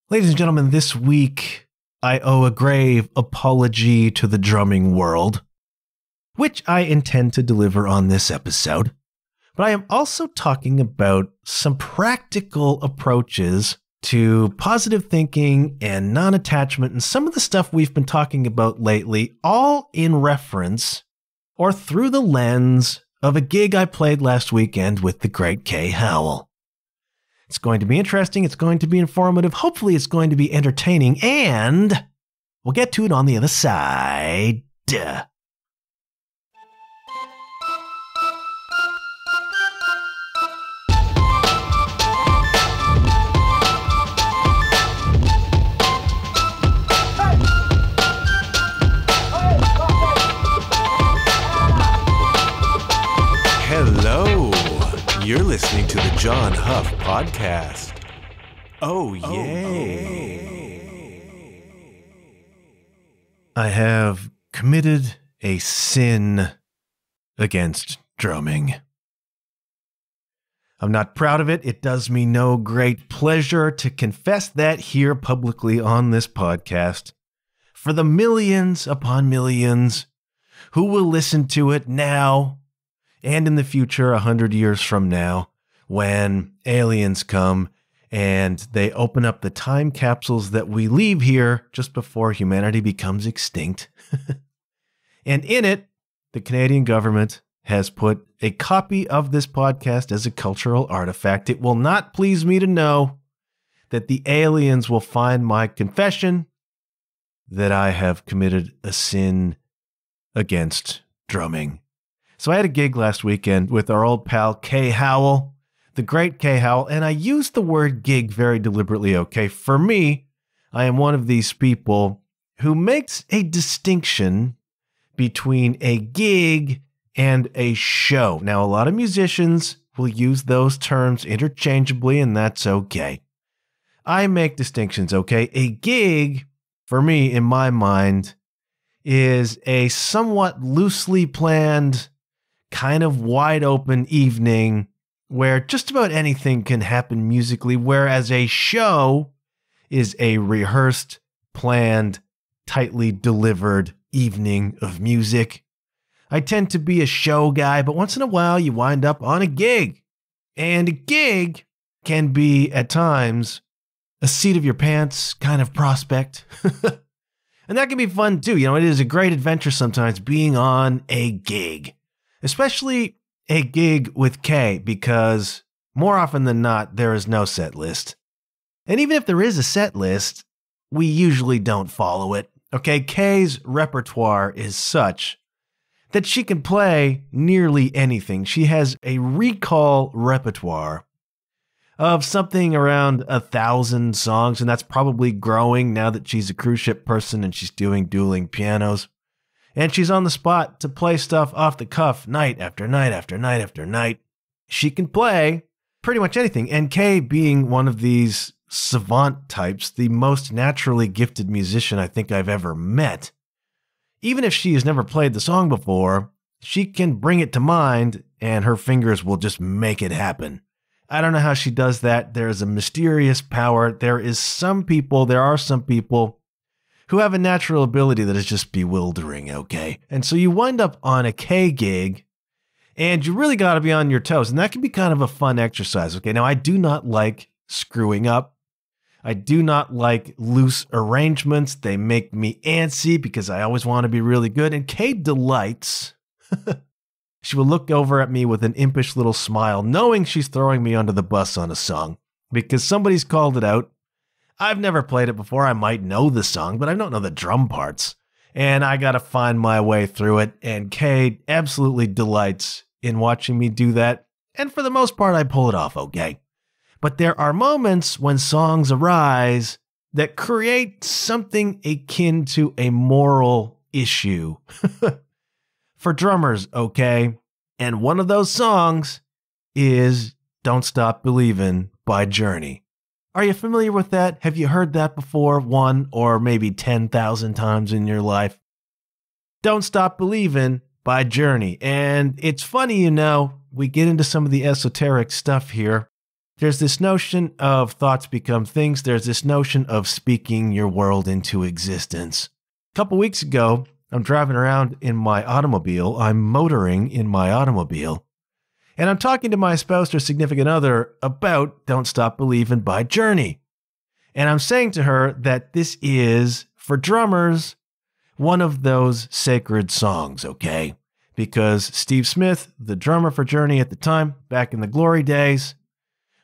Ladies and gentlemen, this week I owe a grave apology to the drumming world, which I intend to deliver on this episode. But I am also talking about some practical approaches to positive thinking and non-attachment and some of the stuff we've been talking about lately, all in reference or through the lens of a gig I played last weekend with the great Kay Howell. It's going to be interesting, it's going to be informative, hopefully it's going to be entertaining, and we'll get to it on the other side. Hello, you're listening to the John Huff Podcast. Oh, yay. I have committed a sin against drumming. I'm not proud of it. It does me no great pleasure to confess that here publicly on this podcast. For the millions upon millions who will listen to it now and in the future, 100 years from now, when aliens come and they open up the time capsules that we leave here just before humanity becomes extinct. And in it, the Canadian government has put a copy of this podcast as a cultural artifact. It will not please me to know that the aliens will find my confession that I have committed a sin against drumming. So I had a gig last weekend with our old pal Kay Howell, the great Kay Howell, and I used the word gig very deliberately, okay? For me, I am one of these people who makes a distinction between a gig and a show. Now, a lot of musicians will use those terms interchangeably, and that's okay. I make distinctions, okay? A gig, for me, in my mind, is a somewhat loosely planned, kind of wide open evening where just about anything can happen musically, whereas a show is a rehearsed, planned, tightly delivered evening of music. I tend to be a show guy, but once in a while you wind up on a gig. And a gig can be, at times, a seat of your pants kind of prospect. And that can be fun too. You know, it is a great adventure sometimes being on a gig. Especially a gig with Kay, because more often than not, there is no set list. And even if there is a set list, we usually don't follow it. Okay, Kay's repertoire is such that she can play nearly anything. She has a recall repertoire of something around 1,000 songs, and that's probably growing now that she's a cruise ship person and she's doing dueling pianos. And she's on the spot to play stuff off the cuff night after night after night after night. She can play pretty much anything. And Kay, being one of these savant types, the most naturally gifted musician I think I've ever met, even if she has never played the song before, she can bring it to mind and her fingers will just make it happen. I don't know how she does that. There is a mysterious power. There are some people who have a natural ability that is just bewildering, okay? And so you wind up on a Kay gig, and you really got to be on your toes, and that can be kind of a fun exercise, okay? Now, I do not like screwing up. I do not like loose arrangements. They make me antsy because I always want to be really good, and Kay delights. She will look over at me with an impish little smile, knowing she's throwing me under the bus on a song, because somebody's called it out. I've never played it before. I might know the song, but I don't know the drum parts. And I got to find my way through it. And Kay absolutely delights in watching me do that. And for the most part, I pull it off okay. But there are moments when songs arise that create something akin to a moral issue for drummers, okay? And one of those songs is Don't Stop Believin' by Journey. Are you familiar with that? Have you heard that before 1 or maybe 10,000 times in your life? Don't Stop Believin' by Journey. And it's funny, you know, we get into some of the esoteric stuff here. There's this notion of thoughts become things. There's this notion of speaking your world into existence. A couple weeks ago, I'm driving around in my automobile. I'm motoring in my automobile. And I'm talking to my spouse or significant other about Don't Stop Believin' by Journey. And I'm saying to her that this is, for drummers, one of those sacred songs, okay? Because Steve Smith, the drummer for Journey at the time, back in the glory days,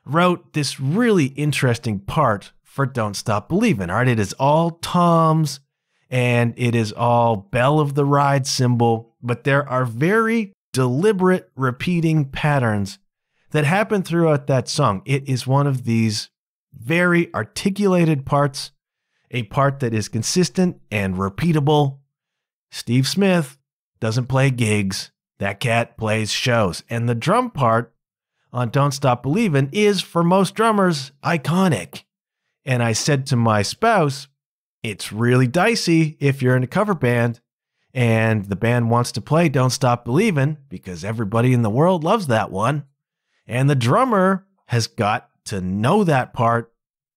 wrote this really interesting part for Don't Stop Believin'. All right, it is all toms and it is all bell of the ride cymbal, but there are very deliberate repeating patterns that happen throughout that song. It is one of these very articulated parts, a part that is consistent and repeatable. Steve Smith doesn't play gigs. That cat plays shows. And the drum part on Don't Stop Believin' is, for most drummers, iconic. And I said to my spouse, it's really dicey if you're in a cover band and the band wants to play Don't Stop Believin' because everybody in the world loves that one. And the drummer has got to know that part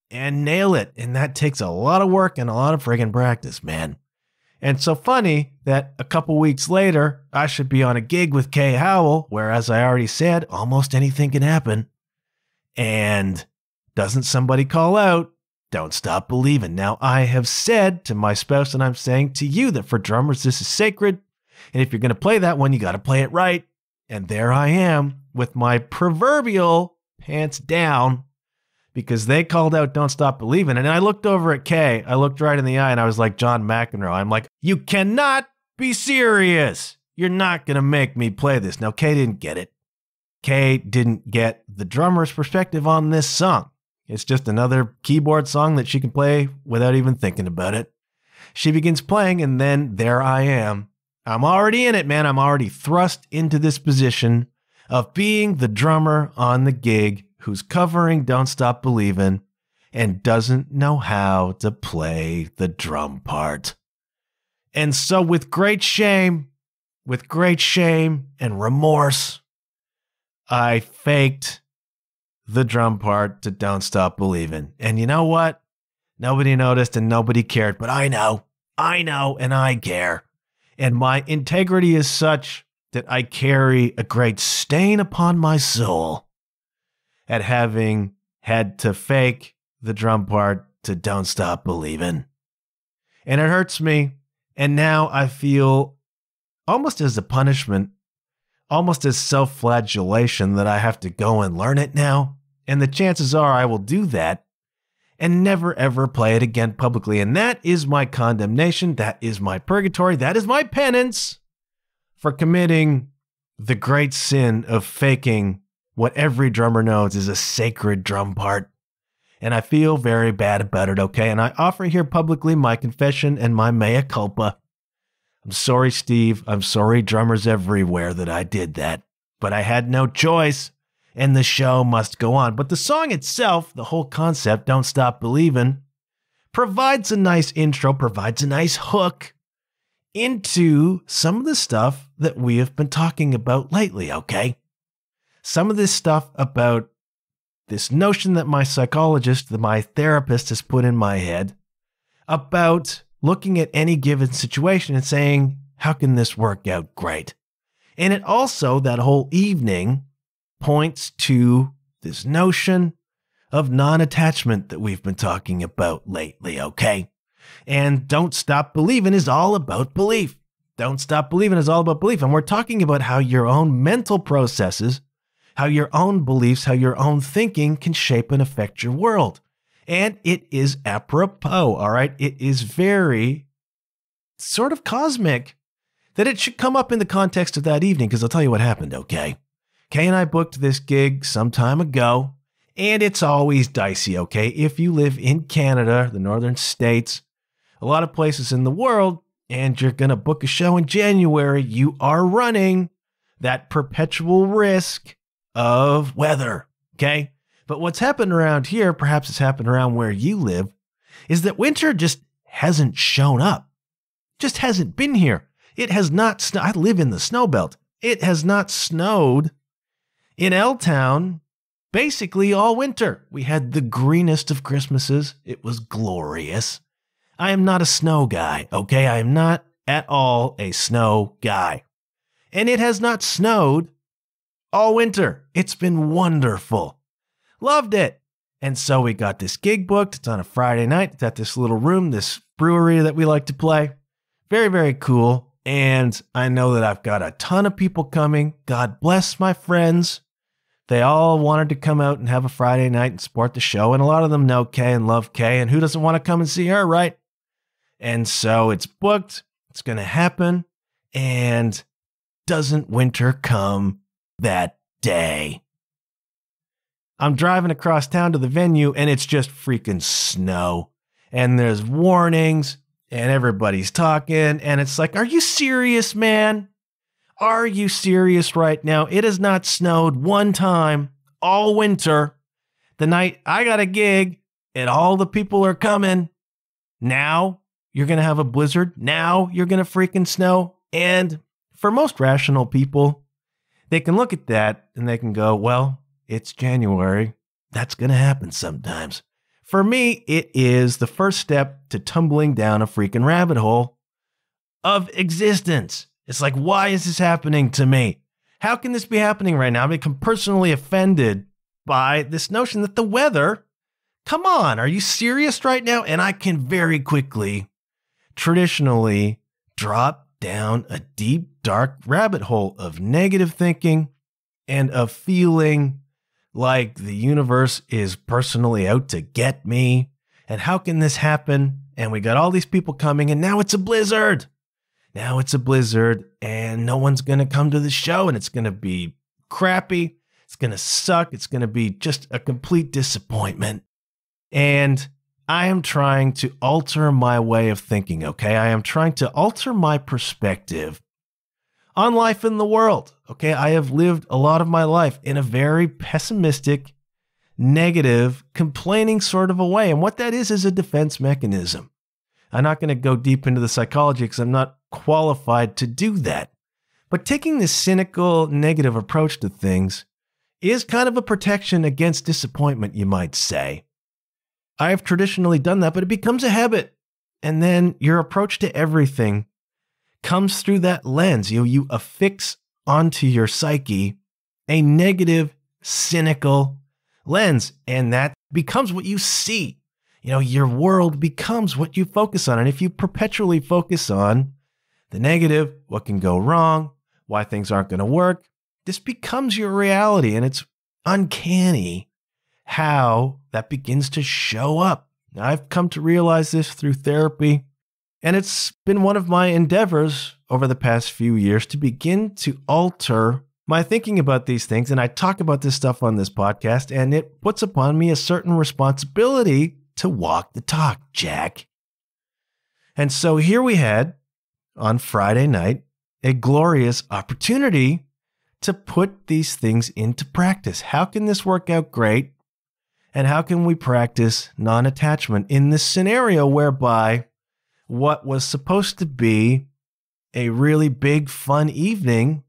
and nail it. And that takes a lot of work and a lot of friggin' practice, man. And so funny that a couple weeks later, I should be on a gig with Kay Howell, where, as I already said, almost anything can happen. And doesn't somebody call out, Don't Stop Believin'? Now, I have said to my spouse, and I'm saying to you, that for drummers, this is sacred. And if you're going to play that one, you got to play it right. And there I am with my proverbial pants down, because they called out Don't Stop Believin'. And I looked over at Kay. I looked right in the eye and I was like John McEnroe. I'm like, you cannot be serious. You're not going to make me play this. Now, Kay didn't get it. Kay didn't get the drummer's perspective on this song. It's just another keyboard song that she can play without even thinking about it. She begins playing, and then there I am. I'm already in it, man. I'm already thrust into this position of being the drummer on the gig who's covering Don't Stop Believin' and doesn't know how to play the drum part. And so with great shame and remorse, I faked the drum part to Don't Stop Believin'. And you know what? Nobody noticed and nobody cared, but I know, and I care. And my integrity is such that I carry a great stain upon my soul at having had to fake the drum part to Don't Stop Believin'. And it hurts me. And now I feel almost as a punishment, almost as self-flagellation, that I have to go and learn it now. And the chances are I will do that and never ever play it again publicly. And that is my condemnation. That is my purgatory. That is my penance for committing the great sin of faking what every drummer knows is a sacred drum part. And I feel very bad about it, okay? And I offer here publicly my confession and my mea culpa. I'm sorry, Steve. I'm sorry, drummers everywhere, that I did that. But I had no choice, and the show must go on. But the song itself, the whole concept, Don't Stop Believin', provides a nice intro, provides a nice hook into some of the stuff that we have been talking about lately, okay? Some of this stuff about this notion that my psychologist, that my therapist has put in my head about looking at any given situation and saying, how can this work out great? And it also, that whole evening, points to this notion of non-attachment that we've been talking about lately, okay? And Don't Stop Believin' is all about belief. Don't Stop Believin' is all about belief. And we're talking about how your own mental processes, how your own beliefs, how your own thinking can shape and affect your world. And it is apropos, all right? It is very sort of cosmic that it should come up in the context of that evening, because I'll tell you what happened, okay? Kay and I booked this gig some time ago, and it's always dicey, okay? If you live in Canada, the northern states, a lot of places in the world, and you're going to book a show in January, you are running that perpetual risk of weather, okay? But what's happened around here, perhaps it's happened around where you live, is that winter just hasn't shown up. Just hasn't been here. It has not I live in the snow belt. It has not snowed in L-Town basically all winter. We had the greenest of Christmases. It was glorious. I am not a snow guy, okay? I am not at all a snow guy. And it has not snowed all winter. It's been wonderful. Loved it. And so we got this gig booked. It's on a Friday night. It's at this little room, this brewery that we like to play. Very, very cool. And I know that I've got a ton of people coming. God bless my friends. They all wanted to come out and have a Friday night and support the show. And a lot of them know Kay and love Kay. And who doesn't want to come and see her, right? And so it's booked. It's going to happen. And doesn't winter come that day? I'm driving across town to the venue and it's just freaking snow. And there's warnings and everybody's talking. And it's like, are you serious, man? Are you serious right now? It has not snowed one time all winter. The night I got a gig and all the people are coming. Now you're going to have a blizzard. Now you're going to freaking snow. And for most rational people, they can look at that and they can go, well, it's January. That's going to happen sometimes. For me, it is the first step to tumbling down a freaking rabbit hole of existence. It's like, why is this happening to me? How can this be happening right now? I become personally offended by this notion that the weather, come on, are you serious right now? And I can very quickly, traditionally, drop down a deep, dark rabbit hole of negative thinking and of feeling like the universe is personally out to get me. And how can this happen? And we got all these people coming and now it's a blizzard. Now it's a blizzard and no one's going to come to the show and it's going to be crappy. It's going to suck. It's going to be just a complete disappointment. And I am trying to alter my way of thinking, okay? I am trying to alter my perspective on life in the world, okay? I have lived a lot of my life in a very pessimistic, negative, complaining sort of a way. And what that is a defense mechanism. I'm not going to go deep into the psychology because I'm not qualified to do that. But taking this cynical, negative approach to things is kind of a protection against disappointment, you might say. I have traditionally done that, but it becomes a habit. And then your approach to everything comes through that lens. You affix onto your psyche a negative, cynical lens, and that becomes what you see. Your world becomes what you focus on. And if you perpetually focus on the negative, what can go wrong, why things aren't going to work, this becomes your reality. And it's uncanny how that begins to show up. Now, I've come to realize this through therapy. And it's been one of my endeavors over the past few years to begin to alter my thinking about these things. And I talk about this stuff on this podcast, and it puts upon me a certain responsibility to walk the talk, Jack. And so here we had, on Friday night, a glorious opportunity to put these things into practice. How can this work out great? And how can we practice non-attachment in this scenario whereby what was supposed to be a really big, fun evening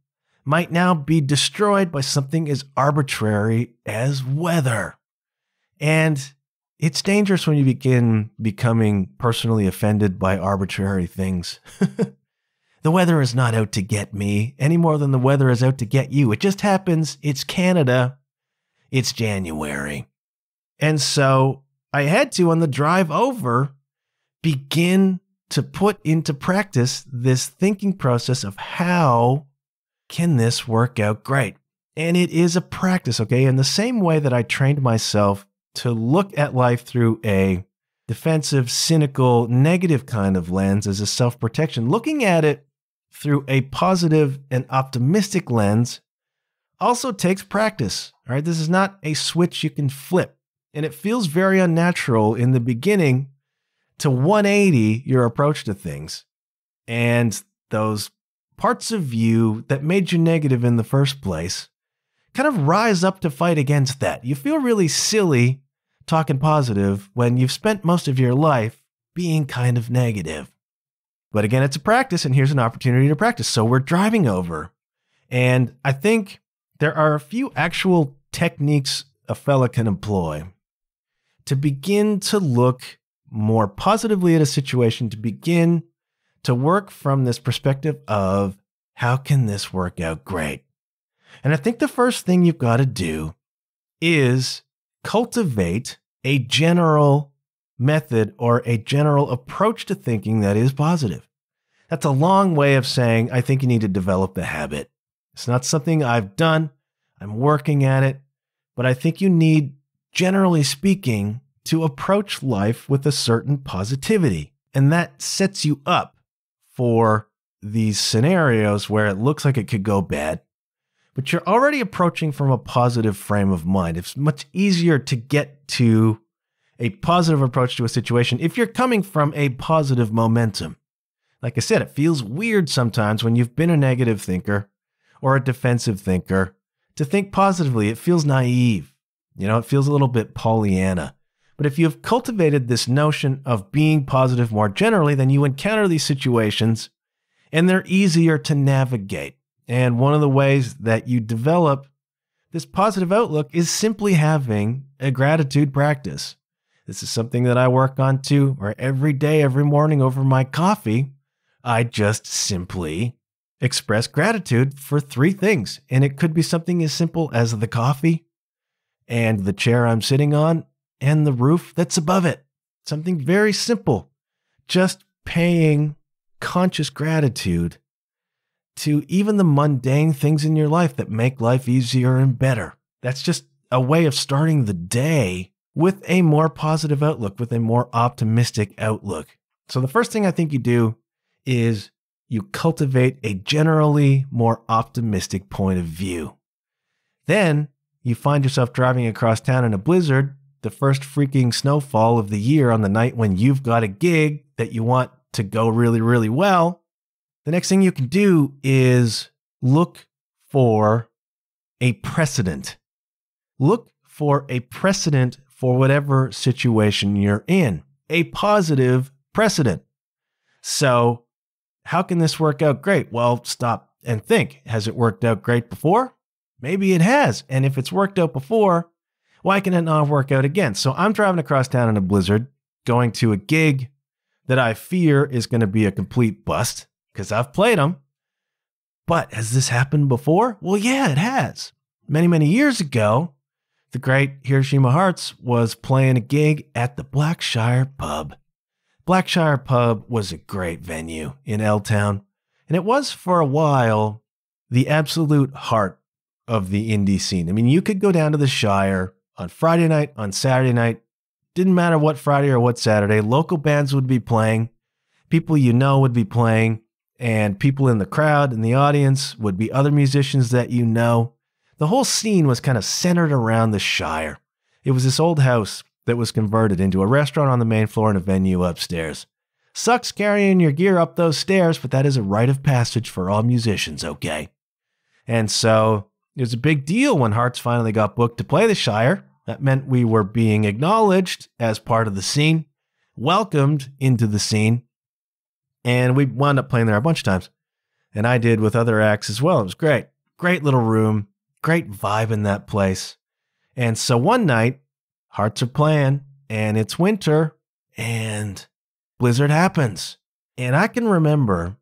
might now be destroyed by something as arbitrary as weather? And it's dangerous when you begin becoming personally offended by arbitrary things. The weather is not out to get me any more than the weather is out to get you. It just happens. It's Canada. It's January. And so I had to, on the drive over, begin to put into practice this thinking process of how can this work out great? And it is a practice, okay? In the same way that I trained myself to look at life through a defensive, cynical, negative kind of lens as a self-protection, looking at it through a positive and optimistic lens also takes practice, all right? This is not a switch you can flip. And it feels very unnatural in the beginning to 180 your approach to things. And those parts of you that made you negative in the first place kind of rise up to fight against that. You feel really silly talking positive when you've spent most of your life being kind of negative. But again, it's a practice, and here's an opportunity to practice. So we're driving over, and I think there are a few actual techniques a fella can employ to begin to look more positively at a situation, to begin to work from this perspective of how can this work out great? And I think the first thing you've got to do is cultivate a general method or a general approach to thinking that is positive. That's a long way of saying, I think you need to develop the habit. It's not something I've done. I'm working at it, but I think you need, generally speaking, to approach life with a certain positivity. And that sets you up for these scenarios where it looks like it could go bad, but you're already approaching from a positive frame of mind. It's much easier to get to a positive approach to a situation if you're coming from a positive momentum. Like I said, it feels weird sometimes when you've been a negative thinker or a defensive thinker to think positively. It feels naive. It feels a little bit Pollyanna. But if you've cultivated this notion of being positive more generally, then you encounter these situations and they're easier to navigate. And one of the ways that you develop this positive outlook is simply having a gratitude practice. This is something that I work on too, where every day, every morning over my coffee, I just simply express gratitude for 3 things. And it could be something as simple as the coffee and the chair I'm sitting on and the roof that's above it. Something very simple. Just paying conscious gratitude to even the mundane things in your life that make life easier and better. That's just a way of starting the day with a more positive outlook, with a more optimistic outlook. So the first thing I think you do is you cultivate a generally more optimistic point of view. Then you find yourself driving across town in a blizzard, the first freaking snowfall of the year on the night when you've got a gig that you want to go really, really well. The next thing you can do is look for a precedent. Look for a precedent for whatever situation you're in, a positive precedent. So how can this work out great? Well, stop and think. Has it worked out great before? Maybe it has. And if it's worked out before, why can it not work out again? So I'm driving across town in a blizzard, going to a gig that I fear is going to be a complete bust because I've played them. But has this happened before? Well, yeah, it has. Many, many years ago, the great Hiroshima Hearts was playing a gig at the Blackshire Pub. Blackshire Pub was a great venue in L-Town, and it was for a while the absolute heart of the indie scene. I mean, you could go down to the Shire on Friday night, on Saturday night, didn't matter what Friday or what Saturday, local bands would be playing, people you know would be playing, and people in the crowd and the audience would be other musicians that you know. The whole scene was kind of centered around the Shire. It was this old house that was converted into a restaurant on the main floor and a venue upstairs. Sucks carrying your gear up those stairs, but that is a rite of passage for all musicians, okay? And so it was a big deal when Hearts finally got booked to play the Shire. That meant we were being acknowledged as part of the scene, welcomed into the scene, and we wound up playing there a bunch of times. And I did with other acts as well. It was great. Great little room, great vibe in that place. And so one night, Hearts are playing, and it's winter, and blizzard happens. And I can remember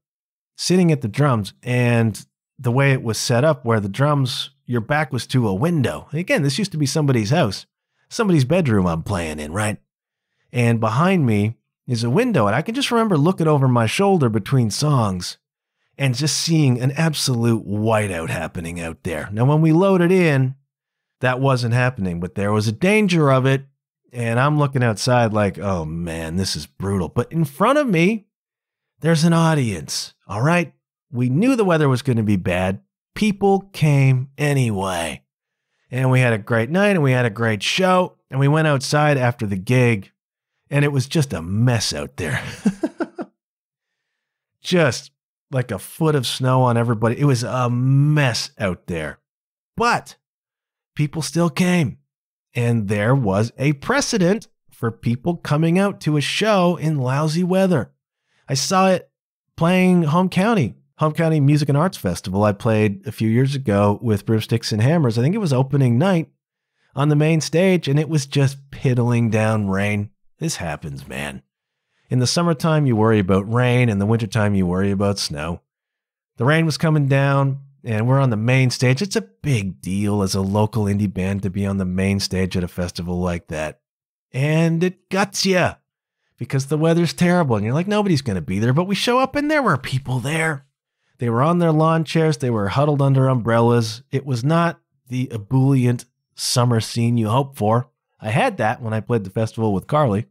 sitting at the drums, and the way it was set up, where the drums, your back was to a window. Again, this used to be somebody's house, somebody's bedroom I'm playing in, right? And behind me is a window, and I can just remember looking over my shoulder between songs and just seeing an absolute whiteout happening out there. Now, when we loaded in, that wasn't happening, but there was a danger of it, and I'm looking outside like, oh man, this is brutal. But in front of me, there's an audience, all right? We knew the weather was going to be bad. People came anyway. And we had a great night, and we had a great show, and we went outside after the gig, and it was just a mess out there. Just like a foot of snow on everybody. It was a mess out there. But people still came, and there was a precedent for people coming out to a show in lousy weather. I saw it playing Home County Music and Arts Festival I played a few years ago with Broomsticks and Hammers. I think it was opening night on the main stage, and it was just piddling down rain. This happens, man. In the summertime, you worry about rain. In the wintertime, you worry about snow. The rain was coming down, and we're on the main stage. It's a big deal as a local indie band to be on the main stage at a festival like that. And it guts you because the weather's terrible, and you're like, nobody's going to be there. But we show up, and there were people there. They were on their lawn chairs. They were huddled under umbrellas. It was not the ebullient summer scene you hope for. I had that when I played the festival with Carly.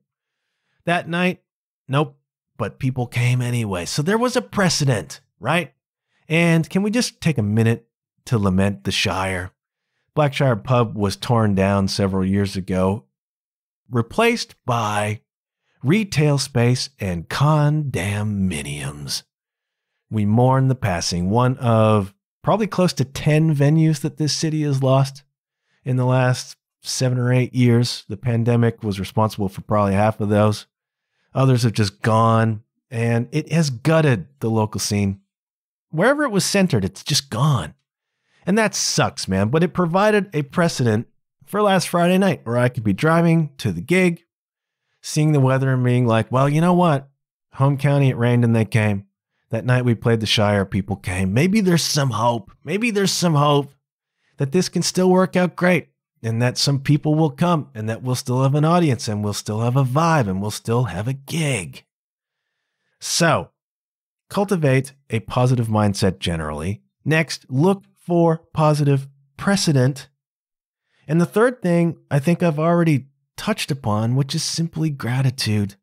That night, nope, but people came anyway. So there was a precedent, right? And can we just take a minute to lament the Shire? Blackshire Pub was torn down several years ago, replaced by retail space and condominiums. We mourn the passing, one of probably close to 10 venues that this city has lost in the last 7 or 8 years. The pandemic was responsible for probably half of those. Others have just gone, and it has gutted the local scene. Wherever it was centered, it's just gone. And that sucks, man, but it provided a precedent for last Friday night where I could be driving to the gig, seeing the weather and being like, well, you know what? Home county, it rained and they came. That night we played the Shire, people came. Maybe there's some hope. Maybe there's some hope that this can still work out great and that some people will come and that we'll still have an audience and we'll still have a vibe and we'll still have a gig. So, cultivate a positive mindset generally. Next, look for positive precedent. And the third thing I think I've already touched upon, which is simply gratitude.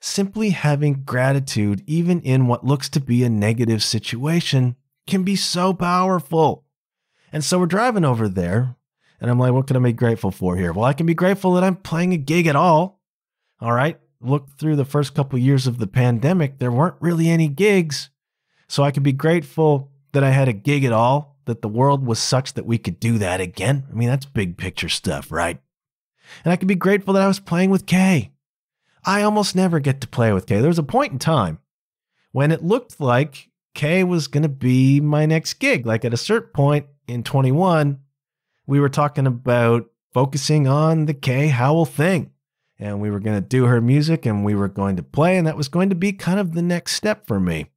Simply having gratitude, even in what looks to be a negative situation, can be so powerful. And so we're driving over there, and I'm like, what can I be grateful for here? Well, I can be grateful that I'm playing a gig at all. All right. Look through the first couple of years of the pandemic, there weren't really any gigs. So I can be grateful that I had a gig at all, that the world was such that we could do that again. I mean, that's big picture stuff, right? And I can be grateful that I was playing with Kay. I almost never get to play with Kay. There was a point in time when it looked like Kay was going to be my next gig. Like at a certain point in 21, we were talking about focusing on the Kay Howell thing. And we were going to do her music and we were going to play. And that was going to be kind of the next step for me.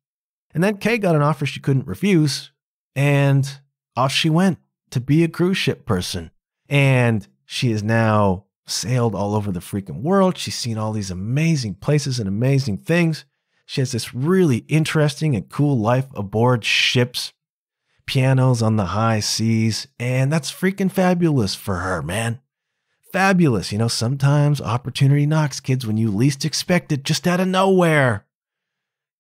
And then Kay got an offer she couldn't refuse. And off she went to be a cruise ship person. And she is now sailed all over the freaking world. She's seen all these amazing places and amazing things. She has this really interesting and cool life aboard ships, pianos on the high seas, and that's freaking fabulous for her, man. Fabulous. You know, sometimes opportunity knocks, kids, when you least expect it, just out of nowhere.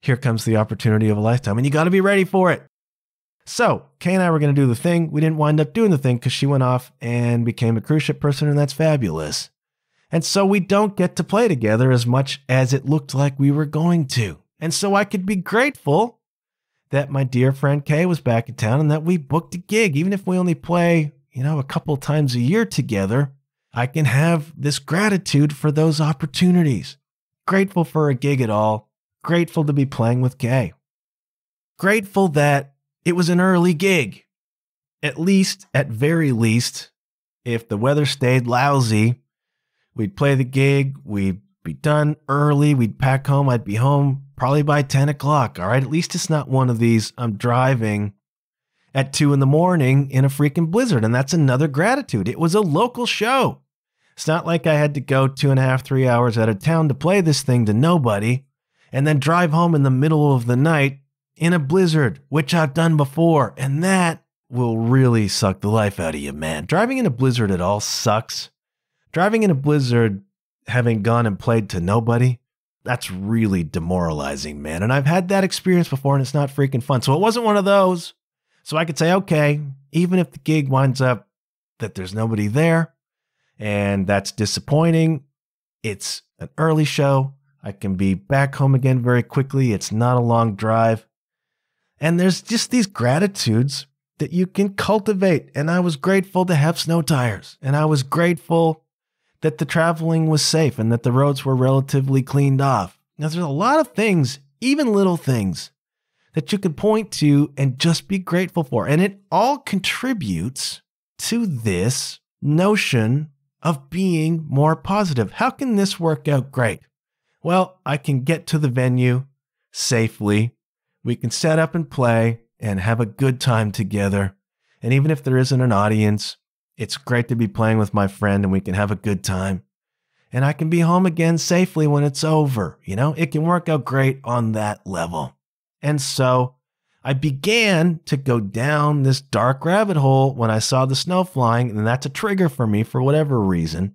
Here comes the opportunity of a lifetime, and you got to be ready for it. So, Kay and I were going to do the thing. We didn't wind up doing the thing because she went off and became a cruise ship person, and that's fabulous. And so we don't get to play together as much as it looked like we were going to. And so I could be grateful that my dear friend Kay was back in town and that we booked a gig. Even if we only play, a couple times a year together, I can have this gratitude for those opportunities. Grateful for a gig at all. Grateful to be playing with Kay. Grateful that it was an early gig. At very least, if the weather stayed lousy, we'd play the gig, we'd be done early, we'd pack home, I'd be home probably by 10 o'clock, all right? At least it's not one of these, I'm driving at 2 in the morning in a freaking blizzard, and that's another gratitude. It was a local show. It's not like I had to go 2.5, 3 hours out of town to play this thing to nobody, and then drive home in the middle of the night in a blizzard, which I've done before, and that will really suck the life out of you, man. Driving in a blizzard at all sucks. Driving in a blizzard, having gone and played to nobody, that's really demoralizing, man. And I've had that experience before, and it's not freaking fun. So it wasn't one of those. So I could say, okay, even if the gig winds up that there's nobody there, and that's disappointing, it's an early show. I can be back home again very quickly. It's not a long drive. And there's just these gratitudes that you can cultivate. And I was grateful to have snow tires. And I was grateful that the traveling was safe and that the roads were relatively cleaned off. Now, there's a lot of things, even little things, that you can point to and just be grateful for. And it all contributes to this notion of being more positive. How can this work out great? Well, I can get to the venue safely. We can set up and play and have a good time together. And even if there isn't an audience, it's great to be playing with my friend and we can have a good time. And I can be home again safely when it's over. You know, it can work out great on that level. And so I began to go down this dark rabbit hole when I saw the snow flying, and that's a trigger for me for whatever reason.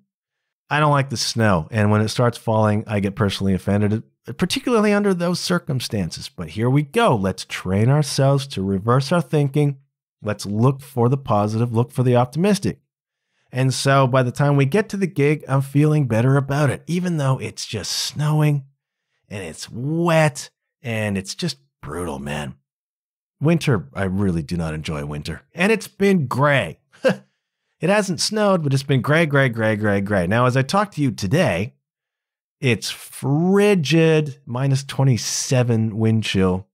I don't like the snow, and when it starts falling, I get personally offended, particularly under those circumstances. But here we go. Let's train ourselves to reverse our thinking. Let's look for the positive, look for the optimistic. And so by the time we get to the gig, I'm feeling better about it, even though it's just snowing and it's wet and it's just brutal, man. Winter, I really do not enjoy winter. And it's been gray. It hasn't snowed, but it's been gray, gray, gray, gray, gray. Now, as I talk to you today, it's frigid, minus 27 wind chill.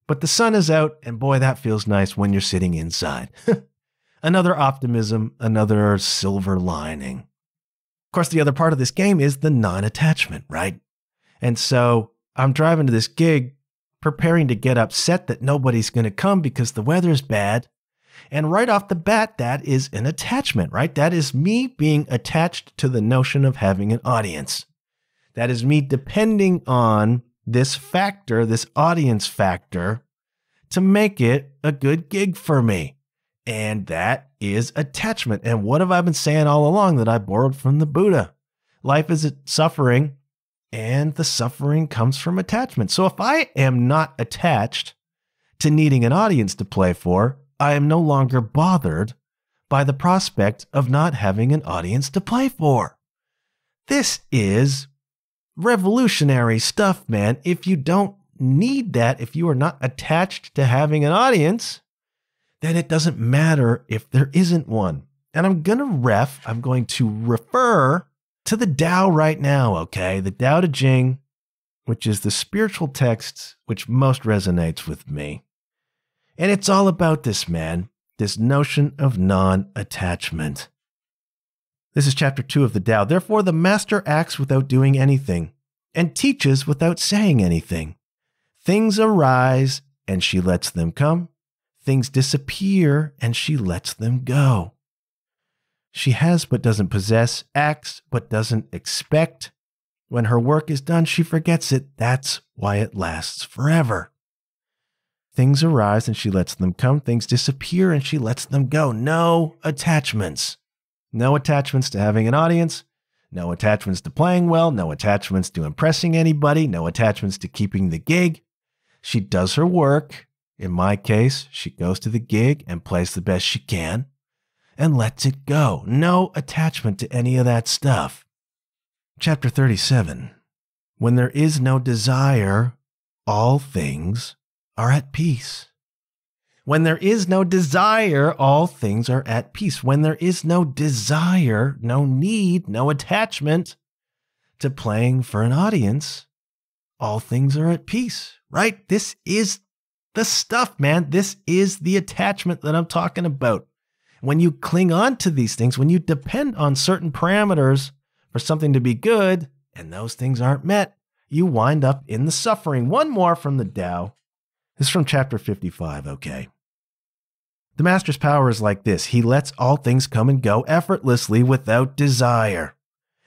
But the sun is out, and boy, that feels nice when you're sitting inside. Another optimism, another silver lining. Of course, the other part of this game is the non-attachment, right? And so I'm driving to this gig, preparing to get upset that nobody's going to come because the weather's bad. And right off the bat, that is an attachment, right? That is me being attached to the notion of having an audience. That is me depending on this factor, this audience factor, to make it a good gig for me. And that is attachment. And what have I been saying all along that I borrowed from the Buddha? Life is suffering, and the suffering comes from attachment. So if I am not attached to needing an audience to play for, I am no longer bothered by the prospect of not having an audience to play for. This is revolutionary stuff, man. If you don't need that, if you are not attached to having an audience, then it doesn't matter if there isn't one. And I'm going to refer to the Tao right now, okay? The Tao Te Ching, which is the spiritual text which most resonates with me. And it's all about this, man, this notion of non-attachment. This is chapter 2 of the Tao. Therefore, the master acts without doing anything and teaches without saying anything. Things arise and she lets them come. Things disappear and she lets them go. She has but doesn't possess, acts but doesn't expect. When her work is done, she forgets it. That's why it lasts forever. Things arise and she lets them come. Things disappear and she lets them go. No attachments. No attachments to having an audience. No attachments to playing well. No attachments to impressing anybody. No attachments to keeping the gig. She does her work. In my case, she goes to the gig and plays the best she can and lets it go. No attachment to any of that stuff. Chapter 37. When there is no desire, all things are at peace. When there is no desire, all things are at peace. When there is no desire, no need, no attachment to playing for an audience, all things are at peace, right? This is the stuff, man. This is the attachment that I'm talking about. When you cling on to these things, when you depend on certain parameters for something to be good, and those things aren't met, you wind up in the suffering. One more from the Tao. This is from chapter 55, okay? The master's power is like this. He lets all things come and go effortlessly without desire.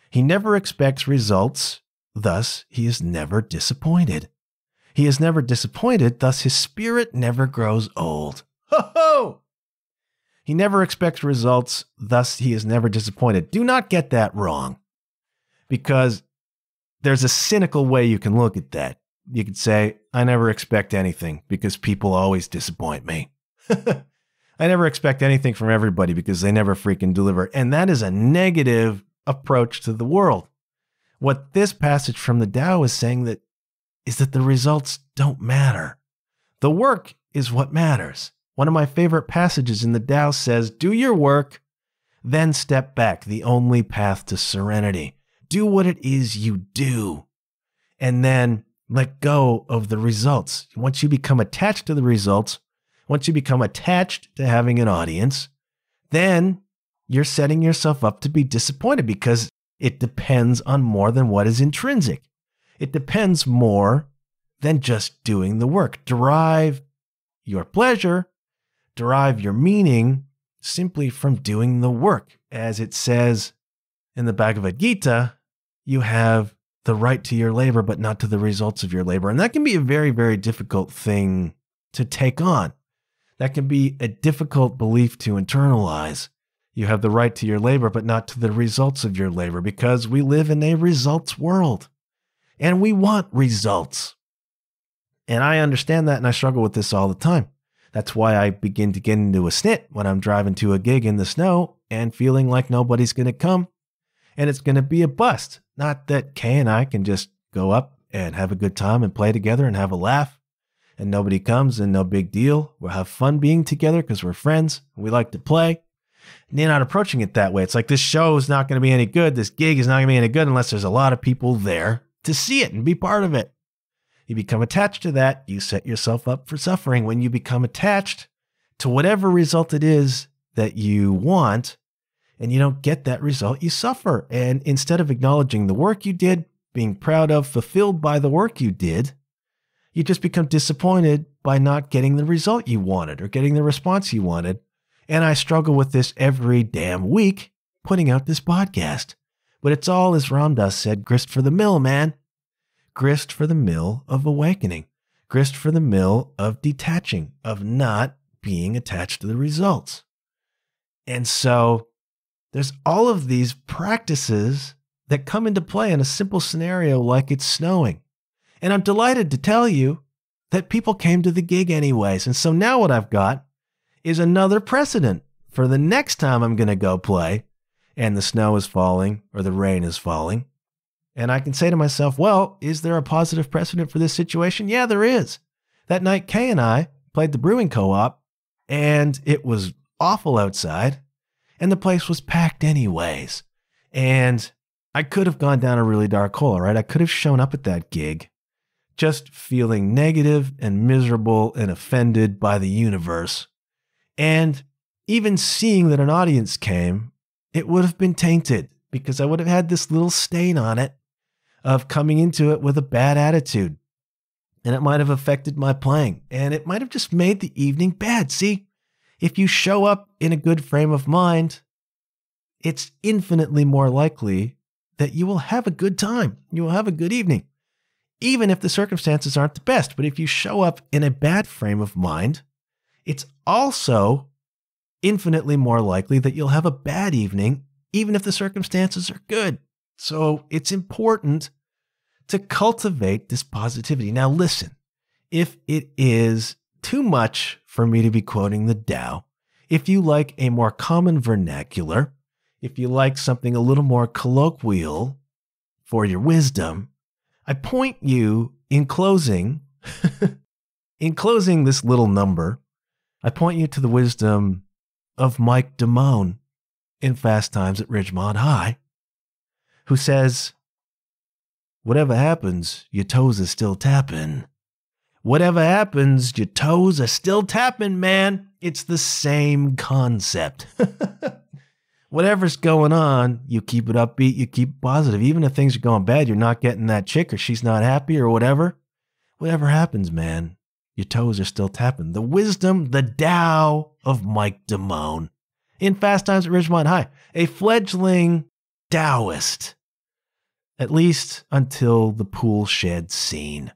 He never expects results, thus he is never disappointed. He is never disappointed, thus his spirit never grows old. Ho ho! He never expects results, thus he is never disappointed. Do not get that wrong, because there's a cynical way you can look at that. You could say, I never expect anything because people always disappoint me. I never expect anything from everybody because they never freaking deliver. And that is a negative approach to the world. What this passage from the Tao is saying is that the results don't matter. The work is what matters. One of my favorite passages in the Tao says, do your work, then step back, the only path to serenity. Do what it is you do, and then let go of the results. Once you become attached to the results, once you become attached to having an audience, then you're setting yourself up to be disappointed because it depends on more than what is intrinsic. It depends more than just doing the work. Derive your pleasure, derive your meaning simply from doing the work. As it says in the Bhagavad Gita, you have the right to your labor, but not to the results of your labor. And that can be a very, very difficult thing to take on. That can be a difficult belief to internalize. You have the right to your labor, but not to the results of your labor, because we live in a results world and we want results. And I understand that, and I struggle with this all the time. That's why I begin to get into a snit when I'm driving to a gig in the snow and feeling like nobody's going to come and it's going to be a bust. Not that Kay and I can just go up and have a good time and play together and have a laugh and nobody comes and no big deal. We'll have fun being together because we're friends and we like to play. And you're not approaching it that way. It's like, this show is not going to be any good. This gig is not going to be any good unless there's a lot of people there to see it and be part of it. You become attached to that, you set yourself up for suffering. When you become attached to whatever result it is that you want, and you don't get that result, you suffer. And instead of acknowledging the work you did, being proud of, fulfilled by the work you did, you just become disappointed by not getting the result you wanted or getting the response you wanted. And I struggle with this every damn week, putting out this podcast. But it's all, as Ram Dass said, grist for the mill, man. Grist for the mill of awakening. Grist for the mill of detaching, of not being attached to the results. And so there's all of these practices that come into play in a simple scenario like it's snowing. And I'm delighted to tell you that people came to the gig anyways. And so now what I've got is another precedent for the next time I'm going to go play and the snow is falling or the rain is falling. And I can say to myself, well, is there a positive precedent for this situation? Yeah, there is. That night, Kay and I played the brewing co-op, and it was awful outside, and the place was packed anyways. And I could have gone down a really dark hole, right? I could have shown up at that gig just feeling negative and miserable and offended by the universe. And even seeing that an audience came, it would have been tainted because I would have had this little stain on it of coming into it with a bad attitude. And it might have affected my playing. And it might have just made the evening bad. See, if you show up in a good frame of mind, it's infinitely more likely that you will have a good time. You will have a good evening, even if the circumstances aren't the best. But if you show up in a bad frame of mind, it's also infinitely more likely that you'll have a bad evening, even if the circumstances are good. So it's important to cultivate this positivity. Now listen, if it is too much for me to be quoting the Tao, if you like a more common vernacular, if you like something a little more colloquial for your wisdom, I point you in closing, this little number, I point you to the wisdom of Mike Damone in Fast Times at Ridgemont High, who says, whatever happens, your toes are still tapping. Whatever happens, your toes are still tapping, man. It's the same concept. Whatever's going on, you keep it upbeat, you keep it positive. Even if things are going bad, you're not getting that chick or she's not happy or whatever. Whatever happens, man, your toes are still tapping. The wisdom, the Tao of Mike Damone in Fast Times at Ridgemont High, a fledgling Taoist, at least until the pool shed scene.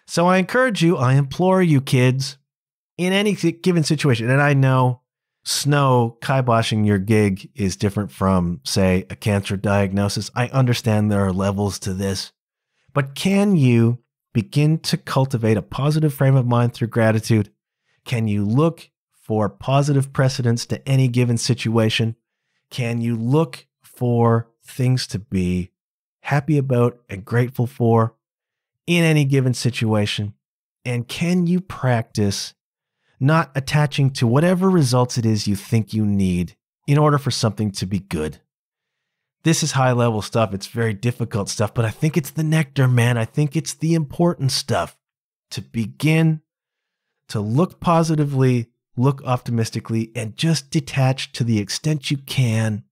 So I encourage you, I implore you kids, in any given situation, and I know snow kiboshing your gig is different from, say, a cancer diagnosis. I understand there are levels to this, but can you begin to cultivate a positive frame of mind through gratitude? Can you look for positive precedents to any given situation? Can you look for things to be happy about and grateful for in any given situation? And can you practice not attaching to whatever results it is you think you need in order for something to be good? This is high level stuff. It's very difficult stuff, but I think it's the nectar, man. I think it's the important stuff to begin to look positively look optimistically, and just detach to the extent you can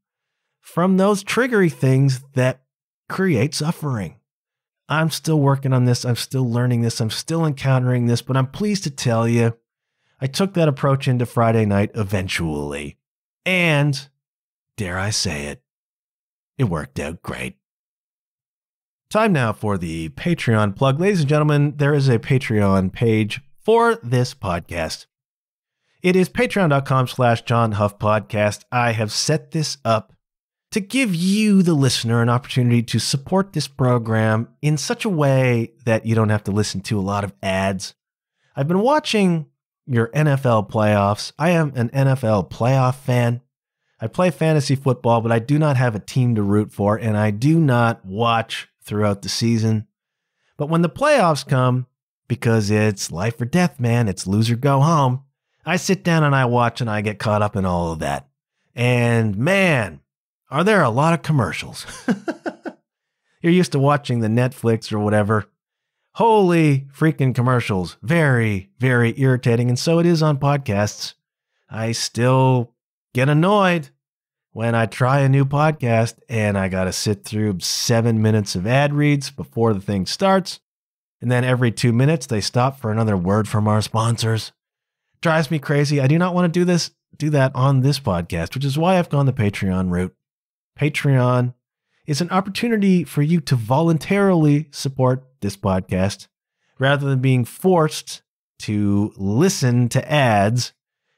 from those triggery things that create suffering. I'm still working on this. I'm still learning this. I'm still encountering this, but I'm pleased to tell you, I took that approach into Friday night eventually. And, dare I say it, it worked out great. Time now for the Patreon plug. Ladies and gentlemen, there is a Patreon page for this podcast. It is patreon.com/John Huff Podcast. I have set this up to give you, the listener, an opportunity to support this program in such a way that you don't have to listen to a lot of ads. I've been watching your NFL playoffs. I am an NFL playoff fan. I play fantasy football, but I do not have a team to root for, and I do not watch throughout the season. But when the playoffs come, because it's life or death, man, it's lose or go home, I sit down and I watch and I get caught up in all of that. And man, are there a lot of commercials. You're used to watching the Netflix or whatever. Holy freaking commercials. Very, very irritating. And so it is on podcasts. I still get annoyed when I try a new podcast and I got to sit through 7 minutes of ad reads before the thing starts. And then every 2 minutes, they stop for another word from our sponsors. Drives me crazy. I do not want to do that on this podcast, which is why I've gone the Patreon route. Patreon is an opportunity for you to voluntarily support this podcast rather than being forced to listen to ads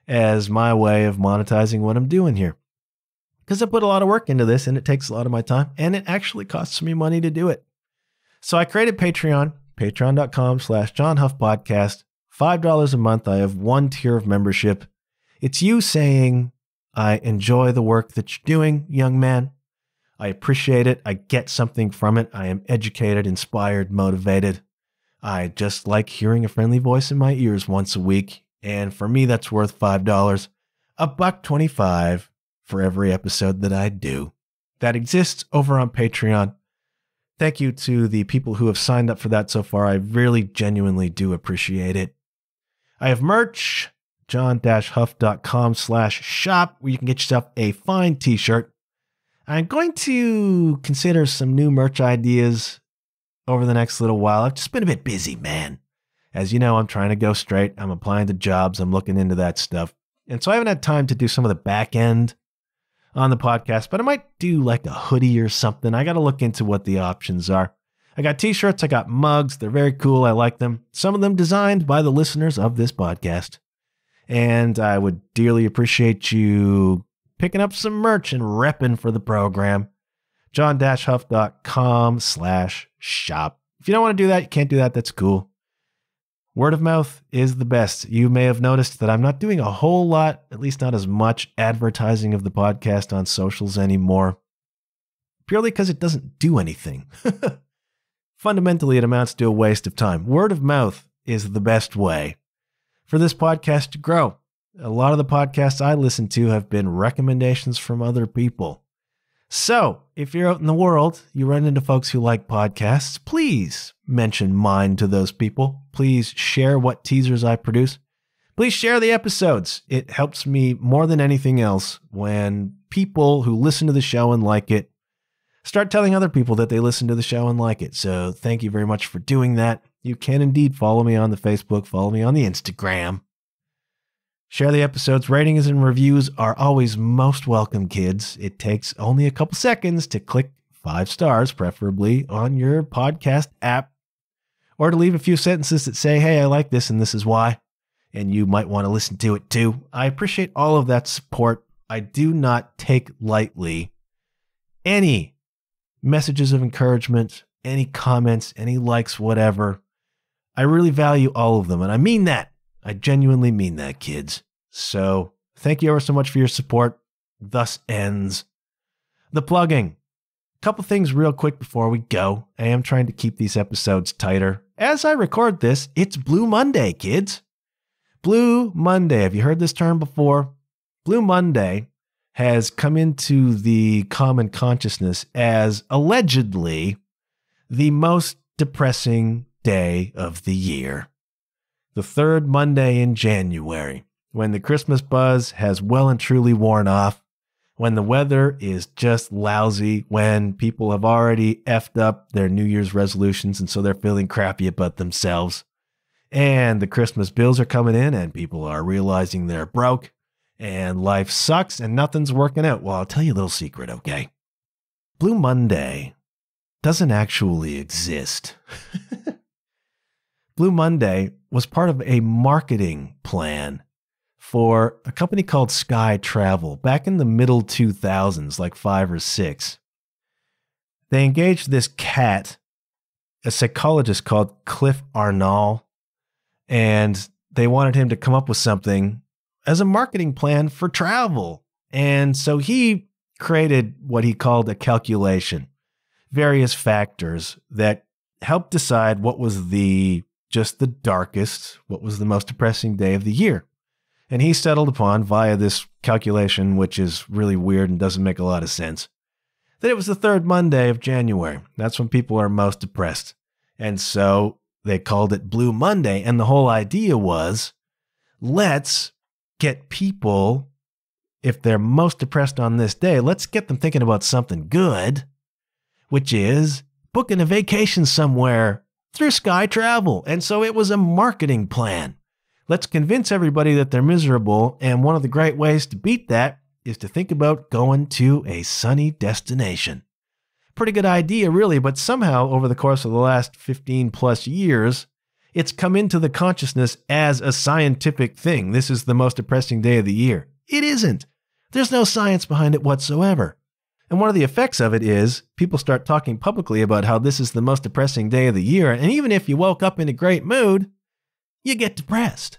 as my way of monetizing what I'm doing here. Because I put a lot of work into this and it takes a lot of my time and it actually costs me money to do it. So I created Patreon, patreon.com/John Huff Podcast. $5 a month. I have one tier of membership. It's you saying, I enjoy the work that you're doing, young man. I appreciate it. I get something from it. I am educated, inspired, motivated. I just like hearing a friendly voice in my ears once a week. And for me, that's worth $5. $1.25 for every episode that I do. That exists over on Patreon. Thank you to the people who have signed up for that so far. I really genuinely do appreciate it. I have merch, john-huff.com/shop, where you can get yourself a fine t-shirt. I'm going to consider some new merch ideas over the next little while. I've just been a bit busy, man. As you know, I'm trying to go straight. I'm applying to jobs. I'm looking into that stuff. And so I haven't had time to do some of the back end on the podcast, but I might do like a hoodie or something. I got to look into what the options are. I got t-shirts. I got mugs. They're very cool. I like them. Some of them designed by the listeners of this podcast. And I would dearly appreciate you picking up some merch and repping for the program. john-huff.com/shop. If you don't want to do that, you can't do that. That's cool. Word of mouth is the best. You may have noticed that I'm not doing a whole lot, at least not as much advertising of the podcast on socials anymore, purely because it doesn't do anything. Fundamentally, it amounts to a waste of time. Word of mouth is the best way for this podcast to grow. A lot of the podcasts I listen to have been recommendations from other people. So, if you're out in the world, you run into folks who like podcasts, please mention mine to those people. Please share what teasers I produce. Please share the episodes. It helps me more than anything else when people who listen to the show and like it start telling other people that they listen to the show and like it. So thank you very much for doing that. You can indeed follow me on the Facebook, follow me on the Instagram. Share the episodes. Ratings and reviews are always most welcome, kids. It takes only a couple seconds to click 5 stars, preferably on your podcast app, or to leave a few sentences that say, hey, I like this and this is why, and you might want to listen to it too. I appreciate all of that support. I do not take lightly any messages of encouragement, any comments, any likes, whatever. I really value all of them, and I mean that. I genuinely mean that, kids. So thank you ever so much for your support. Thus ends the plugging. A couple things real quick before we go. I am trying to keep these episodes tighter. As I record this, it's Blue Monday, kids. Blue Monday. Have you heard this term before? Blue Monday has come into the common consciousness as allegedly the most depressing day of the year. The third Monday in January. when the Christmas buzz has well and truly worn off, when the weather is just lousy, when people have already effed up their New Year's resolutions and so they're feeling crappy about themselves, and the Christmas bills are coming in and people are realizing they're broke and life sucks and nothing's working out. Well, I'll tell you a little secret, okay? Blue Monday doesn't actually exist. Blue Monday was part of a marketing plan for a company called Sky Travel back in the middle 2000s, like 5 or 6. They engaged this cat, a psychologist called Cliff Arnall, and they wanted him to come up with something as a marketing plan for travel. And so he created what he called a calculation, various factors that helped decide what was just the darkest, what was the most depressing day of the year. And he settled upon, via this calculation, which is really weird and doesn't make a lot of sense, that it was the third Monday of January. That's when people are most depressed. And so they called it Blue Monday. And the whole idea was, let's get people, if they're most depressed on this day, let's get them thinking about something good, which is booking a vacation somewhere through Sky Travel. And so it was a marketing plan. Let's convince everybody that they're miserable, and one of the great ways to beat that is to think about going to a sunny destination. Pretty good idea, really, but somehow over the course of the last 15 plus years, it's come into the consciousness as a scientific thing. This is the most depressing day of the year. It isn't. There's no science behind it whatsoever. And one of the effects of it is people start talking publicly about how this is the most depressing day of the year, and even if you woke up in a great mood, you get depressed.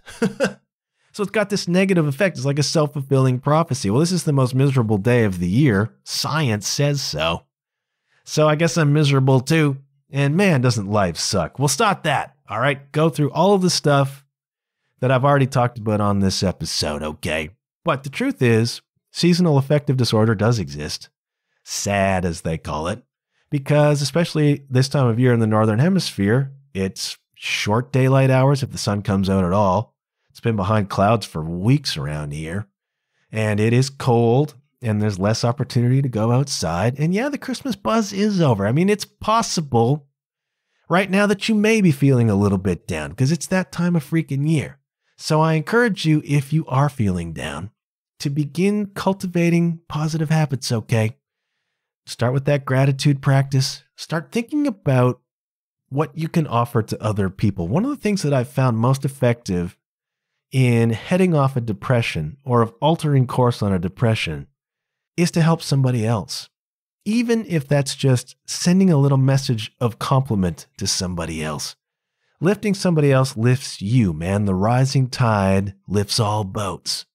So it's got this negative effect. It's like a self-fulfilling prophecy. Well, this is the most miserable day of the year. Science says so. So I guess I'm miserable too. And man, doesn't life suck. Well, stop that. All right. Go through all of the stuff that I've already talked about on this episode. Okay. But the truth is, seasonal affective disorder does exist. SAD, as they call it. Because especially this time of year in the Northern Hemisphere, it's short daylight hours if the sun comes out at all. It's been behind clouds for weeks around here. And it is cold, and there's less opportunity to go outside. And yeah, the Christmas buzz is over. I mean, it's possible right now that you may be feeling a little bit down because it's that time of freaking year. So I encourage you, if you are feeling down, to begin cultivating positive habits, okay? Start with that gratitude practice. Start thinking about what you can offer to other people. One of the things that I've found most effective in heading off a depression or of altering course on a depression is to help somebody else. Even if that's just sending a little message of compliment to somebody else. Lifting somebody else lifts you, man. The rising tide lifts all boats.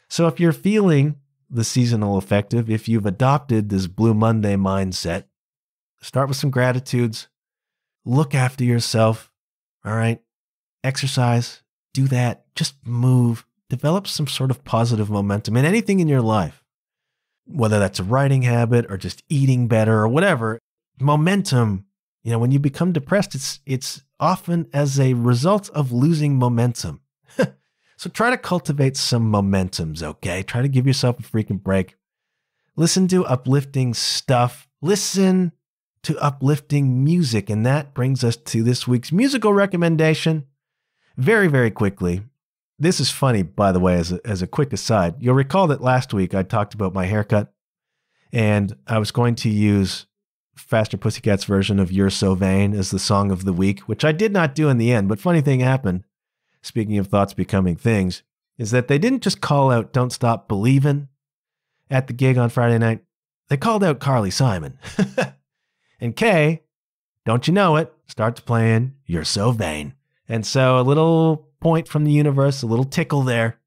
So if you're feeling the seasonal affective, if you've adopted this Blue Monday mindset, start with some gratitudes. Look after yourself, all right? Exercise, do that, just move, develop some sort of positive momentum in anything in your life, whether that's a writing habit or just eating better or whatever. Momentum, when you become depressed, it's often as a result of losing momentum. So try to cultivate some momentums, okay? Try to give yourself a freaking break. Listen to uplifting stuff. Listen to uplifting music. And that brings us to this week's musical recommendation. Very, very quickly. This is funny, by the way, as a quick aside. You'll recall that last week I talked about my haircut, and I was going to use Faster Pussycat's version of You're So Vain as the song of the week, which I did not do in the end. But funny thing happened, speaking of thoughts becoming things, is that they didn't just call out Don't Stop Believin' at the gig on Friday night. They called out Carly Simon. And Kay, don't you know it, starts playing You're So Vain. And so a little point from the universe, a little tickle there.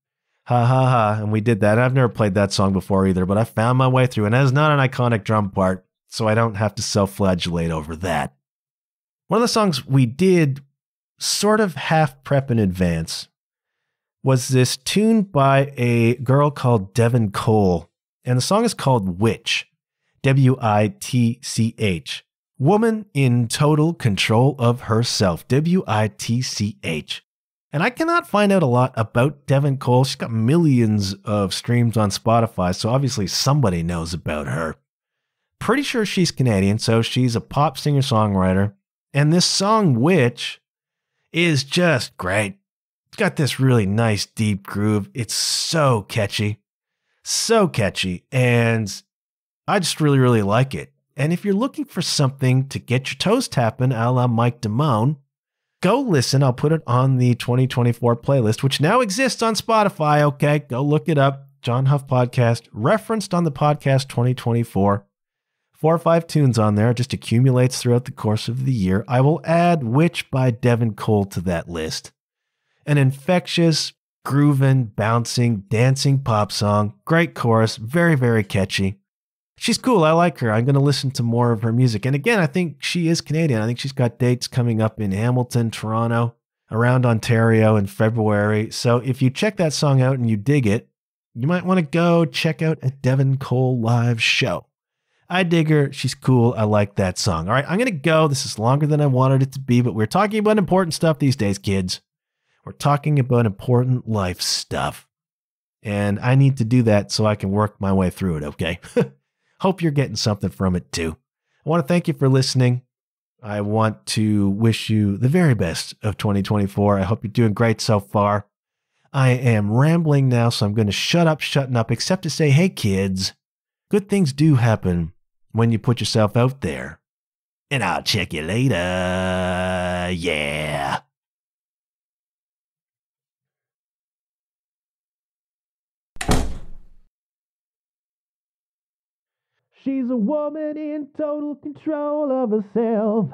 Ha ha ha. And we did that. I've never played that song before either, but I found my way through. And that is not an iconic drum part, so I don't have to self-flagellate over that. One of the songs we did sort of half prep in advance was this tune by a girl called Devin Cole. And the song is called Witch. W-I-T-C-H. Woman in total control of herself. W-I-T-C-H. And I cannot find out a lot about Devin Cole. She's got millions of streams on Spotify, so obviously somebody knows about her. Pretty sure she's Canadian, so she's a pop singer-songwriter. And this song, Witch, is just great. It's got this really nice, deep groove. It's so catchy. So catchy. And I just really, really like it. And if you're looking for something to get your toes tapping a la Mike Damone, go listen. I'll put it on the 2024 playlist, which now exists on Spotify. Okay, go look it up. John Huff Podcast, referenced on the podcast 2024. 4 or 5 tunes on there, just accumulates throughout the course of the year. I will add Witch by Devin Cole to that list. An infectious, grooving, bouncing, dancing pop song. Great chorus, very, very catchy. She's cool. I like her. I'm going to listen to more of her music. And again, I think she is Canadian. I think she's got dates coming up in Hamilton, Toronto, around Ontario in February. So if you check that song out and you dig it, you might want to go check out a Devin Cole live show. I dig her. She's cool. I like that song. All right, I'm going to go. This is longer than I wanted it to be, but we're talking about important stuff these days, kids. We're talking about important life stuff. And I need to do that so I can work my way through it, okay? Hope you're getting something from it too. I want to thank you for listening. I want to wish you the very best of 2024. I hope you're doing great so far. I am rambling now, so I'm going to shutting up, except to say, hey kids, good things do happen when you put yourself out there. And I'll check you later. Yeah. She's a woman in total control of herself.